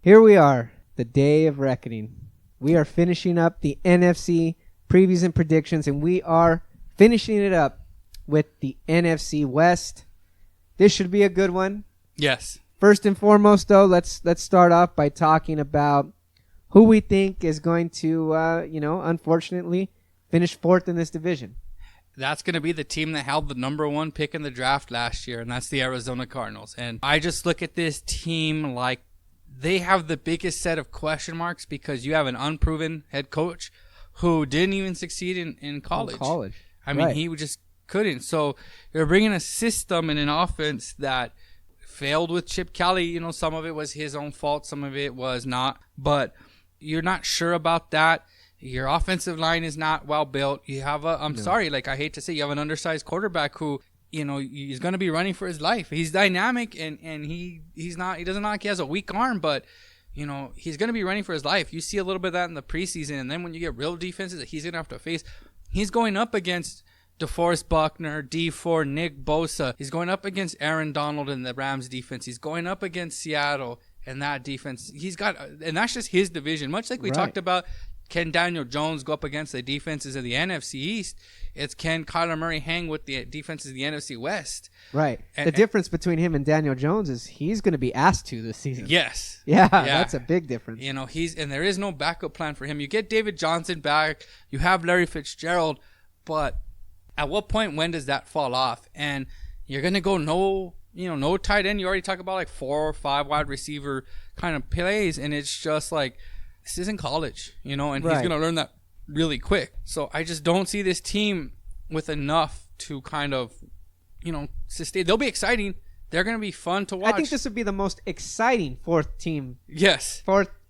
Here we are, the day of reckoning. We are finishing up the NFC previews and predictions, and we are finishing it up with the NFC West. This should be a good one. Yes. First and foremost, though, let's start off by talking about who we think is going to, unfortunately, finish fourth in this division. That's going to be the team that held the number one pick in the draft last year, and that's the Arizona Cardinals. And I just look at this team like they have the biggest set of question marks because you have an unproven head coach who didn't even succeed in college. I mean, he just couldn't. So you're bringing a system and an offense that failed with Chip Kelly. You know, some of it was his own fault. Some of it was not. But you're not sure about that. Your offensive line is not well built. You have I hate to say, you have an undersized quarterback who, he's going to be running for his life. He's dynamic and he doesn't like he has a weak arm, but he's going to be running for his life. You see a little bit of that in the preseason, and then when you get real defenses that he's going to have to face, he's going up against DeForest Buckner, D4, Nick Bosa. He's going up against Aaron Donald in the Rams defense. He's going up against Seattle and that defense. And that's just his division. Much like we talked about, can Daniel Jones go up against the defenses of the NFC East? Can Kyler Murray hang with the defenses of the NFC West? Right. The difference between him and Daniel Jones is he's going to be asked to this season. Yes. Yeah, that's a big difference. And there is no backup plan for him. You get David Johnson back. You have Larry Fitzgerald. But at what point, when does that fall off? And you're going to go no tight end. You already talk about like 4 or 5 wide receiver kind of plays. And it's just like, this isn't college, and he's going to learn that really quick. So I just don't see this team with enough to kind of, sustain. They'll be exciting. They're going to be fun to watch. I think this would be the most exciting fourth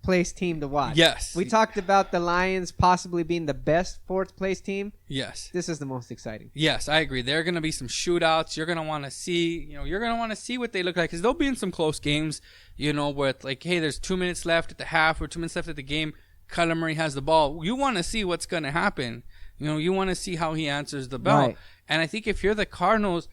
place team to watch. Yes. We talked about the Lions possibly being the best fourth place team. Yes. This is the most exciting. Yes, I agree. There are going to be some shootouts. You're going to want to see, what they look like, because they'll be in some close games, where it's like, hey, there's 2 minutes left at the half or 2 minutes left at the game. Kyler Murray has the ball. You want to see what's going to happen. You want to see how he answers the bell. Right. And I think if you're the Cardinals,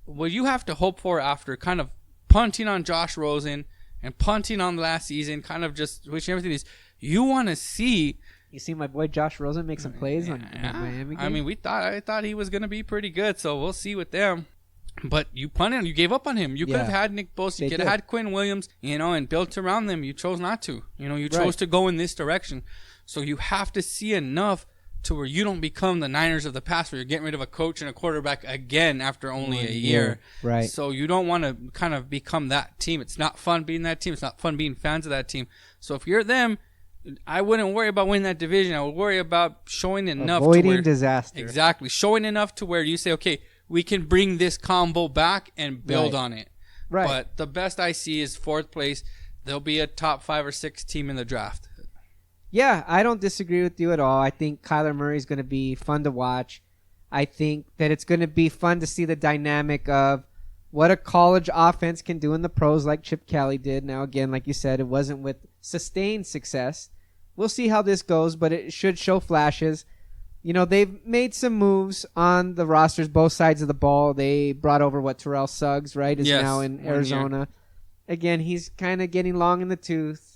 what you have to hope for after kind of punting on Josh Rosen and punting on the last season, kind of just switching everything, is you want to see. You see my boy Josh Rosen make some plays on Miami game? I mean, I thought he was going to be pretty good, so we'll see with them. But you punted him. You gave up on him. You could have had Nick Bosa. You could have had Quinn Williams, and built around them. You chose not to. You chose to go in this direction. So you have to see enough to where you don't become the Niners of the past, where you're getting rid of a coach and a quarterback again after only a year. Right. So you don't want to kind of become that team. It's not fun being that team. It's not fun being fans of that team. So if you're them, I wouldn't worry about winning that division. I would worry about showing enough. Avoiding disaster. Exactly. Showing enough to where you say, okay, we can bring this combo back and build on it. Right. But the best I see is fourth place. There'll be a top 5 or 6 team in the draft. Yeah, I don't disagree with you at all. I think Kyler Murray is going to be fun to watch. I think that it's going to be fun to see the dynamic of what a college offense can do in the pros like Chip Kelly did. Now, again, like you said, it wasn't with sustained success. We'll see how this goes, but it should show flashes. They've made some moves on the rosters, both sides of the ball. They brought over Terrell Suggs, right, is now in Arizona. Again, he's kind of getting long in the tooth.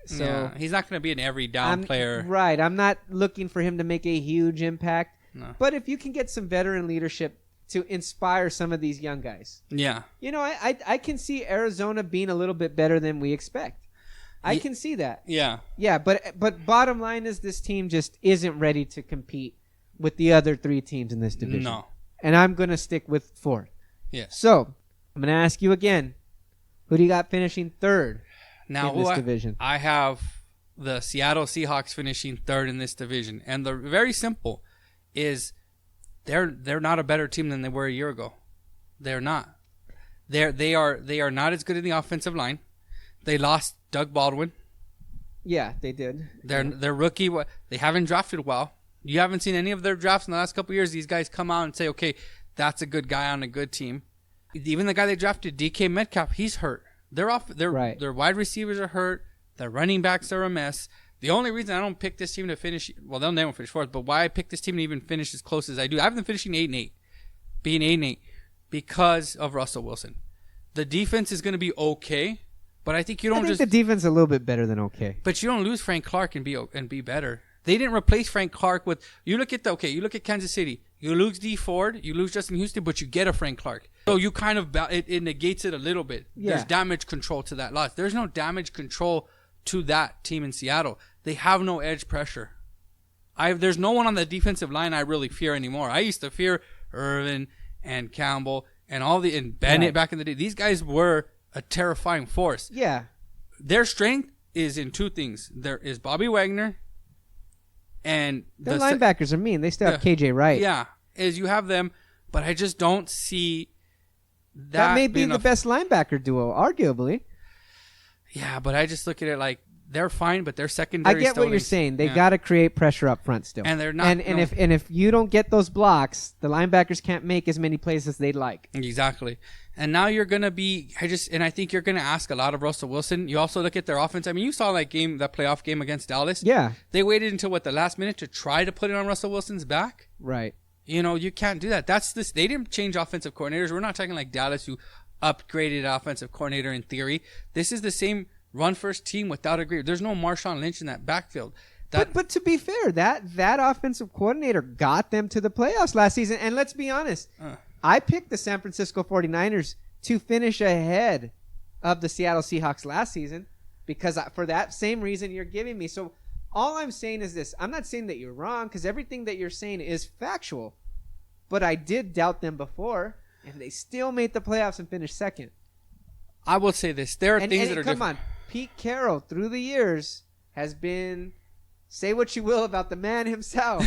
So yeah, he's not going to be an every down player. Right. I'm not looking for him to make a huge impact. No. But if you can get some veteran leadership to inspire some of these young guys. Yeah. I can see Arizona being a little bit better than we expect. I can see that. Yeah. Yeah, but bottom line is this team just isn't ready to compete with the other 3 teams in this division. No. And I'm going to stick with 4th. Yes. So, I'm going to ask you again. Who do you got finishing 3rd? Now, in this division? I have the Seattle Seahawks finishing 3rd in this division, and the very simple is they're not a better team than they were a year ago. They're not. They are not as good in the offensive line. They lost Doug Baldwin. Yeah, they did. Their rookie. They haven't drafted well. You haven't seen any of their drafts in the last couple of years. These guys come out and say, okay, that's a good guy on a good team. Even the guy they drafted, DK Metcalf, he's hurt. They're off. Their wide receivers are hurt. Their running backs are a mess. The only reason I don't pick this team to finish, well, they won't finish 4th, but why I pick this team to even finish as close as I do, I have them finishing 8-8, being 8-8, because of Russell Wilson. The defense is going to be okay, But I think you don't I think just. the defense is a little bit better than okay. But you don't lose Frank Clark and be better. They didn't replace Frank Clark with. You look at Kansas City. You lose D Ford, you lose Justin Houston, but you get a Frank Clark. So you kind of it negates it a little bit. Yeah. There's damage control to that loss. There's no damage control to that team in Seattle. They have no edge pressure. There's no one on the defensive line I really fear anymore. I used to fear Irvin and Campbell and Bennett back in the day. These guys were a terrifying force. Yeah. Their strength is in two things. There is Bobby Wagner and their linebackers are mean. They still have KJ Wright. Yeah, is you have them, but I just don't see that. That may be the best linebacker duo, arguably. Yeah, but I just look at it like they're fine, but they're secondary. I get what you're saying. They got to create pressure up front still, and they're not. And if you don't get those blocks, the linebackers can't make as many plays as they'd like. Exactly. And now you're gonna be. I think you're gonna ask a lot of Russell Wilson. You also look at their offense. I mean, you saw that playoff game against Dallas. Yeah. They waited until the last minute to try to put it on Russell Wilson's back. Right. You can't do that. They didn't change offensive coordinators. We're not talking like Dallas, who upgraded offensive coordinator in theory. This is the same run first team without a great. There's no Marshawn Lynch in that backfield. But to be fair, that offensive coordinator got them to the playoffs last season. And let's be honest, I picked the San Francisco 49ers to finish ahead of the Seattle Seahawks last season because for that same reason you're giving me. So all I'm saying is this. I'm not saying that you're wrong because everything that you're saying is factual. But I did doubt them before, and they still made the playoffs and finished second. I will say this. There are things that are different. Come on. Pete Carroll, through the years, has been, say what you will about the man himself,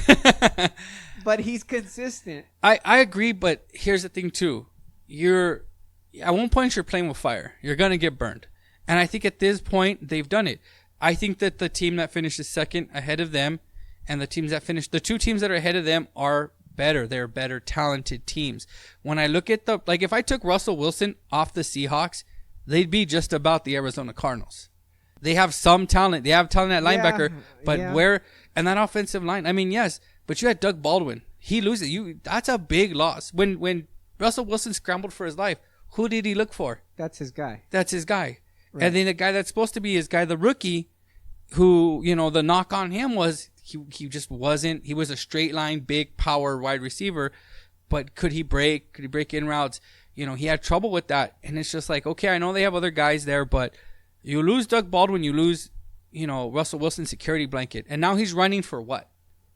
but he's consistent. I agree, but here's the thing, too. At one point, you're playing with fire. You're going to get burned. And I think at this point, they've done it. I think that the team that finishes second ahead of them and the two teams that are ahead of them are better. They're better, talented teams. When I look at if I took Russell Wilson off the Seahawks, they'd be just about the Arizona Cardinals. They have some talent. They have talent at linebacker, but where and that offensive line? I mean, yes, but you had Doug Baldwin. He loses that's a big loss. When Russell Wilson scrambled for his life, who did he look for? That's his guy. Right. And then the guy that's supposed to be his guy, the rookie, who, the knock on him was he just wasn't. He was a straight line, big power wide receiver, but could he break? Could he break in routes? He had trouble with that. And it's just like, okay, I know they have other guys there, but you lose Doug Baldwin, you lose, Russell Wilson's security blanket. And now he's running for what?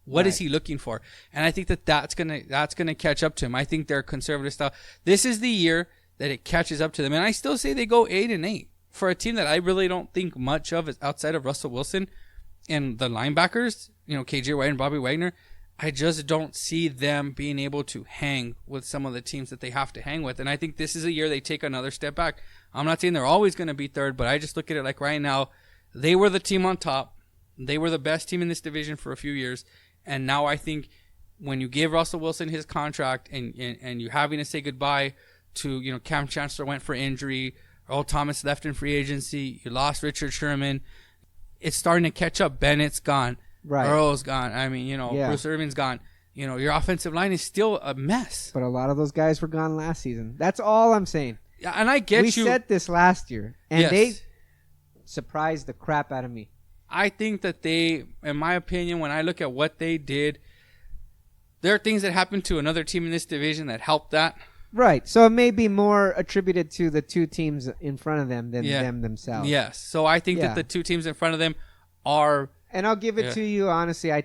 What is he looking for? And I think that's gonna catch up to him. I think they're conservative style. This is the year that it catches up to them. And I still say they go 8-8 for a team that I really don't think much of is outside of Russell Wilson and the linebackers, KJ Wright and Bobby Wagner. I just don't see them being able to hang with some of the teams that they have to hang with. And I think this is a year they take another step back. I'm not saying they're always going to be third, but I just look at it like right now, they were the team on top. They were the best team in this division for a few years. And now I think when you give Russell Wilson his contract and you're having to say goodbye to, Cam Chancellor went for injury, Earl Thomas left in free agency, you lost Richard Sherman, it's starting to catch up. Bennett's gone. Right. Earl's gone. I mean, Bruce Irvin's gone. Your offensive line is still a mess. But a lot of those guys were gone last season. That's all I'm saying. Yeah, and I get we said this last year, and they surprised the crap out of me. I think that they, in my opinion, when I look at what they did, there are things that happened to another team in this division that helped that. Right. So it may be more attributed to the two teams in front of them than them themselves. Yes. So I think that the two teams in front of them are... And I'll give it to you, honestly, I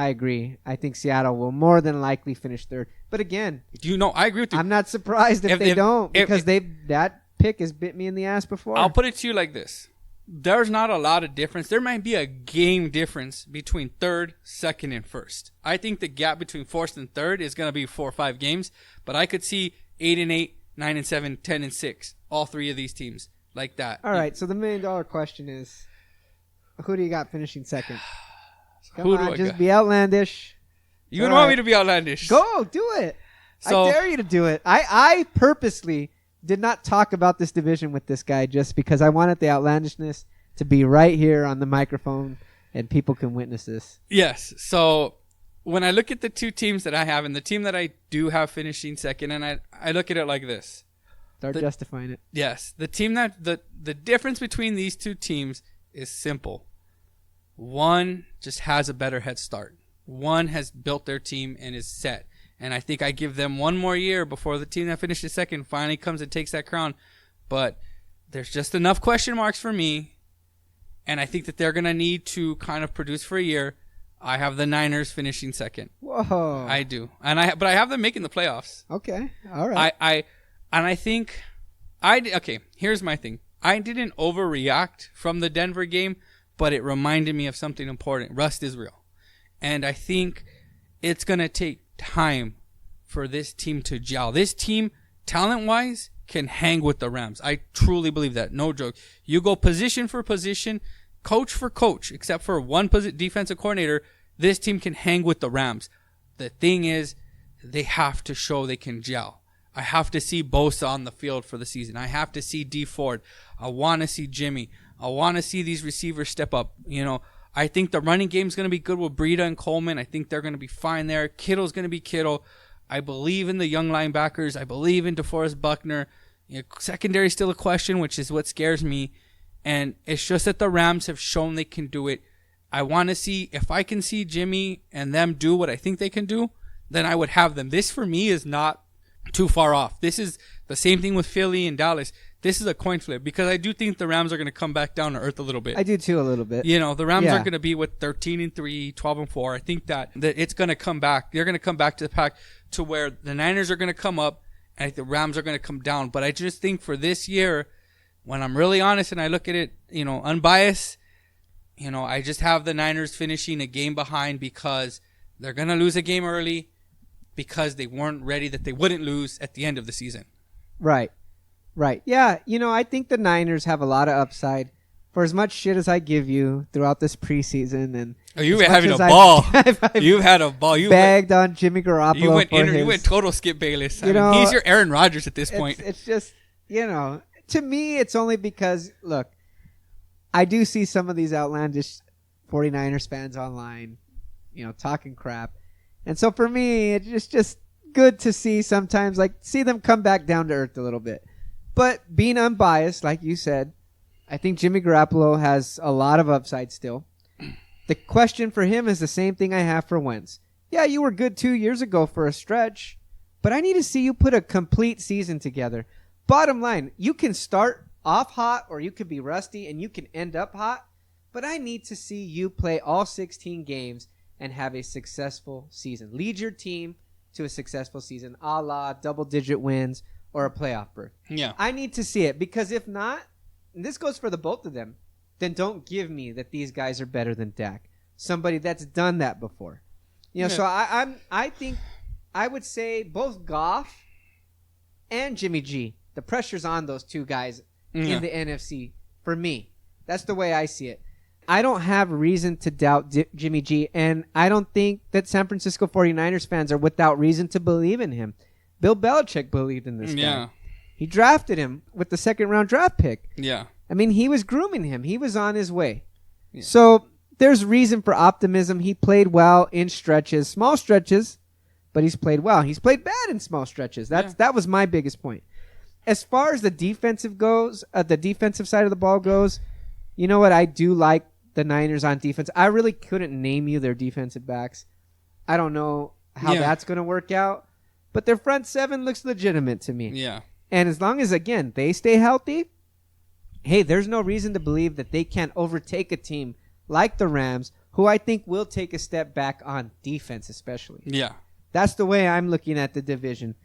agree. I think Seattle will more than likely finish third. But again... I agree with you. I'm not surprised if they don't, because that pick has bit me in the ass before. I'll put it to you like this. There's not a lot of difference. There might be a game difference between third, second, and first. I think the gap between fourth and third is going to be 4 or 5 games, but I could see 8-8, 9-7, 10-6, all three of these teams like that. All right, so the $1 million question is, who do you got finishing second? Come on, just be outlandish. You would want me to be outlandish. Go, do it. So, I dare you to do it. I purposely did not talk about this division with this guy just because I wanted the outlandishness to be right here on the microphone and people can witness this. Yes. So when I look at the two teams that I have and the team that I do have finishing second, and I look at it like this. Start justifying it. Yes. The team that the difference between these two teams is simple. One just has a better head start. One has built their team and is set. And I think I give them one more year before the team that finishes second finally comes and takes that crown. But there's just enough question marks for me. And I think that they're going to need to kind of produce for a year. I have the Niners finishing second. Whoa. I do. But I have them making the playoffs. Okay. All right. I think okay, here's my thing. I didn't overreact from the Denver game, but it reminded me of something important. Rust is real. And I think it's going to take time for this team to gel. This team, talent-wise, can hang with the Rams. I truly believe that. No joke. You go position for position, coach for coach, except for one defensive coordinator, this team can hang with the Rams. The thing is, they have to show they can gel. I have to see Bosa on the field for the season. I have to see D Ford. I want to see Jimmy. I want to see these receivers step up. You know, I think the running game is going to be good with Breida and Coleman. I think they're going to be fine there. Kittle's going to be Kittle. I believe in the young linebackers. I believe in DeForest Buckner. You know, secondary is still a question, which is what scares me. And it's just that the Rams have shown they can do it. I want to see, if I can see Jimmy and them do what I think they can do, then I would have them. This, for me, is not too far off. This is the same thing with Philly and Dallas. This is a coin flip because I do think the Rams are going to come back down to earth a little bit. I do too, a little bit. You know, the Rams are going to be with 13-3, 12-4. I think that it's going to come back. They're going to come back to the pack to where the Niners are going to come up and the Rams are going to come down. But I just think for this year, when I'm really honest and I look at it, you know, unbiased, you know, I just have the Niners finishing a game behind because they're going to lose a game early because they weren't ready that they wouldn't lose at the end of the season. Right. Right. Yeah, you know, I think the Niners have a lot of upside. For as much shit as I give you throughout this preseason, and you've been having a ball. I've You've had a ball. You bagged on Jimmy Garoppolo. You went total Skip Bayless. I mean, he's your Aaron Rodgers at this point. It's just, you know, to me, it's only because, look, I do see some of these outlandish 49ers fans online, you know, talking crap. And so for me, it's just good to see sometimes, like, see them come back down to earth a little bit. But being unbiased, like you said, I think Jimmy Garoppolo has a lot of upside still. The question for him is the same thing I have for Wentz. Yeah, you were good 2 years ago for a stretch, but I need to see you put a complete season together. Bottom line, you can start off hot or you could be rusty and you can end up hot, but I need to see you play all 16 games and have a successful season. Lead your team to a successful season, a la double-digit wins or a playoff berth. Yeah. I need to see it because if not, and this goes for the both of them, then don't give me that these guys are better than Dak. Somebody that's done that before. You know, so I think I would say both Goff and Jimmy G, the pressure's on those two guys in the NFC for me. That's the way I see it. I don't have reason to doubt Jimmy G, and I don't think that San Francisco 49ers fans are without reason to believe in him. Bill Belichick believed in this guy. Yeah. He drafted him with the second-round draft pick. Yeah. I mean, he was grooming him. He was on his way. Yeah. So there's reason for optimism. He played well in stretches, small stretches, but he's played well. He's played bad in small stretches. That was my biggest point. As far as the defensive side of the ball goes, you know what? I do like the Niners on defense. I really couldn't name you their defensive backs. I don't know how that's going to work out. But their front seven looks legitimate to me. Yeah. And as long as, again, they stay healthy, hey, there's no reason to believe that they can't overtake a team like the Rams, who I think will take a step back on defense especially. Yeah. That's the way I'm looking at the division.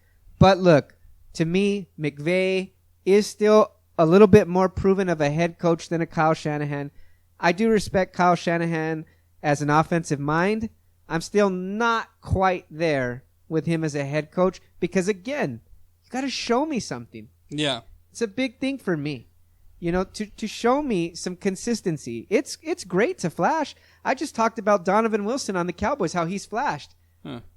But look, to me, McVay is still a little bit more proven of a head coach than a Kyle Shanahan. I do respect Kyle Shanahan as an offensive mind. I'm still not quite there with him as a head coach because, again, you got to show me something. Yeah. It's a big thing for me, you know, to show me some consistency. It's great to flash. I just talked about Donovan Wilson on the Cowboys, how he's flashed.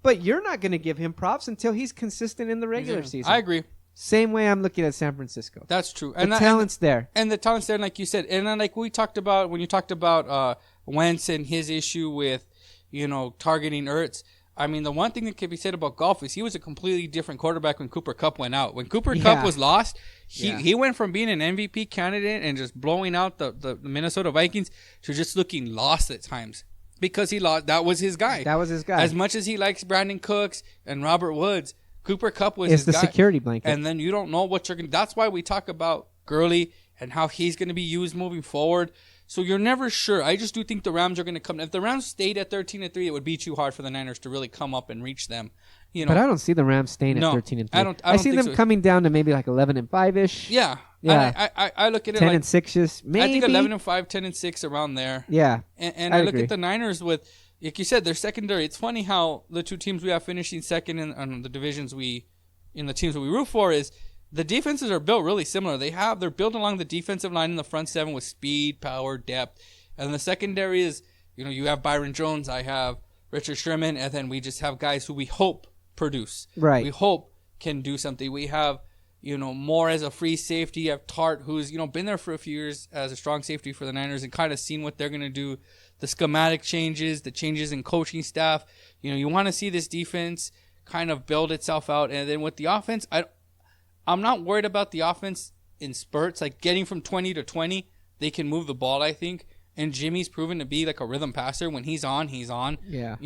But you're not going to give him props until he's consistent in the regular season. I agree. Same way I'm looking at San Francisco. That's true. And the talent's there. And the talent's there, like you said. And then, like we talked about, when you talked about Wentz and his issue with, you know, targeting Ertz, I mean, the one thing that can be said about Goff is he was a completely different quarterback when Cooper Kupp went out. When Cooper Kupp was lost, he went from being an MVP candidate and just blowing out the Minnesota Vikings to just looking lost at times. Because he lost. That was his guy. As much as he likes Brandon Cooks and Robert Woods, Cooper Kupp was his guy. It's the security blanket. And then you don't know what you're going to... That's why we talk about Gurley and how he's going to be used moving forward. So you're never sure. I just do think the Rams are going to come. If the Rams stayed at 13-3, it would be too hard for the Niners to really come up and reach them. You know, but I don't see the Rams staying at 13-3. I see them coming down to maybe like 11-5-ish. Yeah. I look at it 10-6-ish. Maybe. I think 11-5, 10-6 around there. Yeah. And I look at the Niners with, like you said, their secondary. It's funny how the two teams we have finishing second in the divisions in the teams that we root for is the defenses are built really similar. They're built along the defensive line in the front seven with speed, power, depth. And the secondary is, you have Byron Jones, I have Richard Sherman, and then we just have guys who we hope produce. Right. We hope can do something. We have, more as a free safety. You have Tart, who's, been there for a few years as a strong safety for the Niners and kind of seen what they're going to do. The schematic changes, the changes in coaching staff. You want to see this defense kind of build itself out. And then with the offense, I'm not worried about the offense in spurts. Like getting from 20 to 20, they can move the ball, I think. And Jimmy's proven to be like a rhythm passer. When he's on, he's on. Yeah.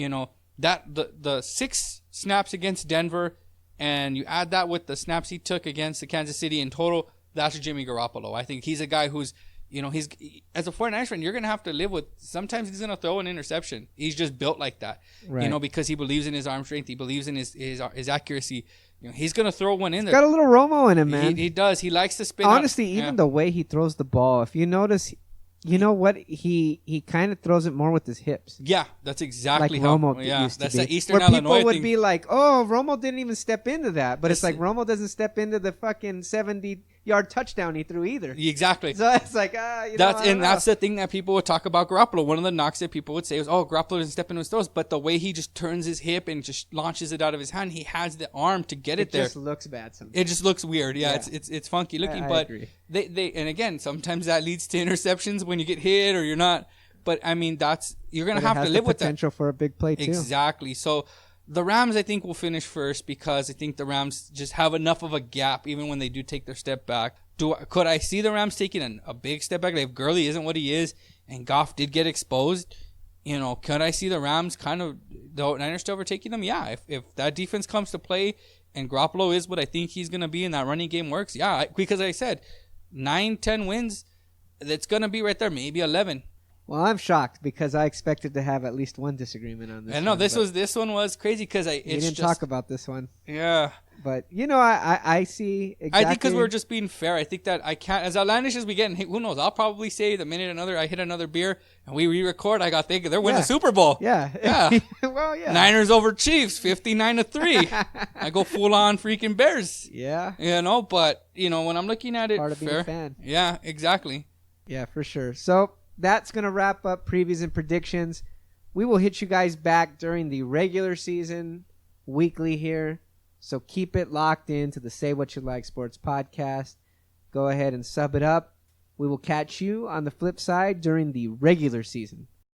That the 6 snaps against Denver, and you add that with the snaps he took against the Kansas City in total, that's Jimmy Garoppolo. I think he's a guy who's, he's as a 49ers fan, you're going to have to live with, sometimes he's going to throw an interception. He's just built like that, right. Because he believes in his arm strength. He believes in his accuracy. He's going to throw one in there. Got a little Romo in him, man. He does. He likes to spin. Honestly, even the way he throws the ball, if you notice, you know what? He kind of throws it more with his hips. Yeah, that's exactly like how Romo used to that's be. the Eastern Where Illinois people would thing. be like, "Oh, Romo didn't even step into that," but it's like Romo doesn't step into the fucking 70-yard touchdown he threw either. Exactly. So it's like, that's the thing that people would talk about Garoppolo. One of the knocks that people would say was, "Oh, Garoppolo doesn't step into his throws," but the way he just turns his hip and just launches it out of his hand, he has the arm to get it there. It just looks bad sometimes. It just looks weird. Yeah. It's funky looking, but agree. They and again, sometimes that leads to interceptions when you get hit or you're not. But I mean, you're gonna have to live with that. Potential for a big play too. Exactly. So the Rams, I think, will finish first because I think the Rams just have enough of a gap, even when they do take their step back. Could I see the Rams taking a big step back? Like if Gurley isn't what he is, and Goff did get exposed, could I see the Rams the Niners still overtaking them? Yeah. If that defense comes to play and Garoppolo is what I think he's gonna be and that running game works, yeah. Because I said 9-10 wins, that's gonna be right there, maybe 11. Well, I'm shocked because I expected to have at least one disagreement on this. I know this one was crazy because we didn't talk about this one. Yeah, but I see exactly. I think because we're just being fair. I think that I can't, as outlandish as we get. And who knows? I'll probably say the minute I hit another beer and we re-record, I got thinking they're winning the Super Bowl. Yeah, yeah. Well, yeah. Niners over Chiefs, 59-3. I go full on freaking Bears. Yeah. But when I'm looking at it, part of being a fan. Yeah, exactly. Yeah, for sure. So that's going to wrap up previews and predictions. We will hit you guys back during the regular season weekly here. So keep it locked into the Say What You Like Sports podcast. Go ahead and sub it up. We will catch you on the flip side during the regular season.